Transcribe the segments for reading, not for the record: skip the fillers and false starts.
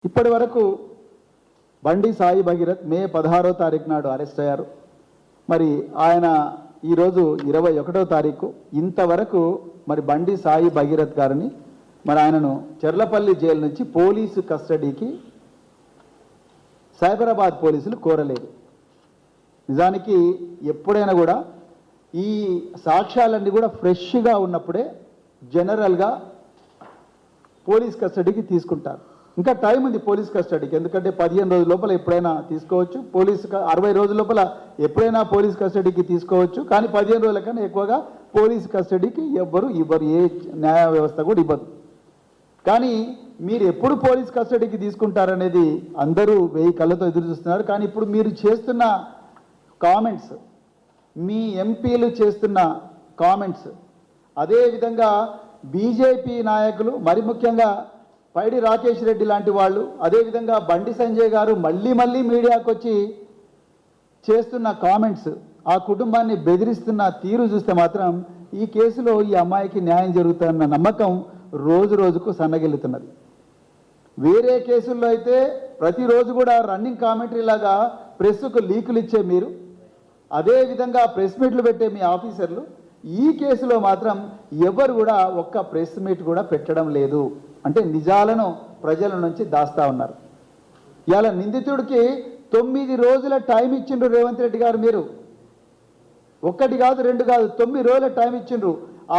ఇప్పటి వరకు బండి సాయి భగీరథ్ మే 16వ తారీఖు నాడు అరెస్ట్ అయ్యారు. మరి ఆయన ఈరోజు 21వ తారీఖు. ఇంతవరకు మరి బండి సాయి భగీరథ్ గారిని మరి ఆయనను చెర్లపల్లి జైలు నుంచి పోలీసు కస్టడీకి సైబరాబాద్ పోలీసులు కోరలేదు. నిజానికి ఎప్పుడైనా కూడా ఈ సాక్ష్యాలన్నీ కూడా ఫ్రెష్గా ఉన్నప్పుడే జనరల్గా పోలీస్ కస్టడీకి తీసుకుంటారు. ఇంకా టైం ఉంది పోలీస్ కస్టడీకి, ఎందుకంటే 15 రోజుల లోపల ఎప్పుడైనా తీసుకోవచ్చు. 60 రోజుల లోపల ఎప్పుడైనా పోలీస్ కస్టడీకి తీసుకోవచ్చు. కానీ 15 రోజుల కన్నా ఎక్కువగా పోలీస్ కస్టడీకి ఇవ్వరు, ఏ న్యాయ వ్యవస్థ కూడా ఇవ్వదు. కానీ మీరు ఎప్పుడు పోలీస్ కస్టడీకి తీసుకుంటారనేది అందరూ 1000 కళ్ళతో ఎదురు చూస్తున్నారు. కానీ ఇప్పుడు మీరు చేస్తున్న కామెంట్స్, మీ ఎంపీలు చేస్తున్న కామెంట్స్, అదేవిధంగా బీజేపీ నాయకులు, మరి ముఖ్యంగా పైడి రాకేష్ రెడ్డి లాంటి వాళ్ళు, అదేవిధంగా బండి సంజయ్ గారు మళ్ళీ మీడియాకు వచ్చి చేస్తున్న కామెంట్స్, ఆ కుటుంబాన్ని బెదిరిస్తున్న తీరు చూస్తే మాత్రం ఈ కేసులో ఈ అమ్మాయికి న్యాయం జరుగుతుందన్న నమ్మకం రోజు రోజుకు సన్నగిల్లుతున్నది. వేరే కేసుల్లో అయితే ప్రతిరోజు కూడా రన్నింగ్ కామెంటరీ లాగా ప్రెస్కు లీకులు ఇచ్చే మీరు, అదేవిధంగా ప్రెస్ మీట్లు పెట్టే మీ ఆఫీసర్లు, ఈ కేసులో మాత్రం ఎవరు కూడా ఒక్క ప్రెస్ మీట్ కూడా పెట్టడం లేదు. అంటే నిజాలను ప్రజల నుంచి దాస్తా ఉన్నారు. ఇవాళ నిందితుడికి 9 రోజుల టైం ఇచ్చిండ్రు రేవంత్ రెడ్డి గారు. మీరు 1 కాదు 2 కాదు 9 రోజుల టైం ఇచ్చిండ్రు.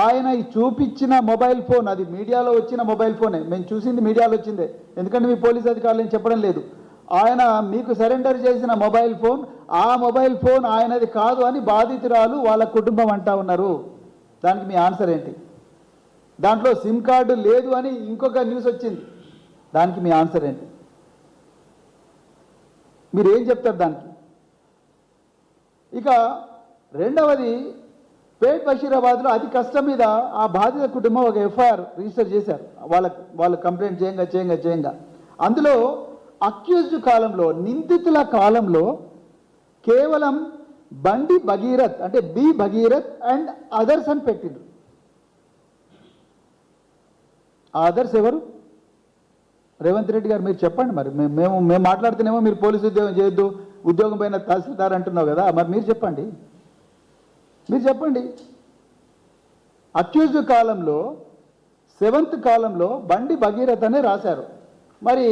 ఆయన చూపించిన మొబైల్ ఫోన్, అది మీడియాలో వచ్చిన మొబైల్ ఫోనే, మేము చూసింది మీడియాలో వచ్చిందే, ఎందుకంటే మీ పోలీస్ అధికారులు ఏం చెప్పడం లేదు. ఆయన మీకు సరెండర్ చేసిన మొబైల్ ఫోన్, ఆ మొబైల్ ఫోన్ ఆయనది కాదు అని బాధితురాలు వాళ్ళ కుటుంబం అంటా ఉన్నారు. దానికి మీ ఆన్సర్ ఏంటి? దాంట్లో సిమ్ కార్డు లేదు అని ఇంకొక న్యూస్ వచ్చింది, దానికి మీ ఆన్సర్ ఏంటి? మీరు ఏం చెప్తారు దానికి? ఇక రెండవది, పేట్ బషీరాబాద్లో అతి కష్టం మీద ఆ బాధిత కుటుంబం ఒక ఎఫ్ఐఆర్ రిజిస్టర్ చేశారు. వాళ్ళు కంప్లైంట్ చేయంగా అందులో అక్యూజ్డ్ కాలంలో, నిందితుల కాలంలో కేవలం బండి భగీరథ్ అంటే బి భగీరథ్ అండ్ అదర్స్ అని పెట్టిండ్రు. ఆ అదర్స్ ఎవరు? రేవంత్ రెడ్డి గారు మీరు చెప్పండి. మరి మేము మాట్లాడుతున్నామో మీరు పోలీసు ఉద్యోగం చేయొద్దు, ఉద్యోగం పైన తహసీల్దార్ అంటున్నావు కదా, మరి మీరు చెప్పండి. అక్యూజ్డ్ కాలంలో 7th కాలంలో బండి భగీరథ్ అనే రాశారు. మరి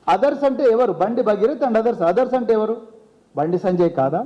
అదర్స్ అంటే ఎవరు? బండి భగీరథ్ అండ్ అదర్స్ అంటే ఎవరు? బండి సంజయ్ కాదా?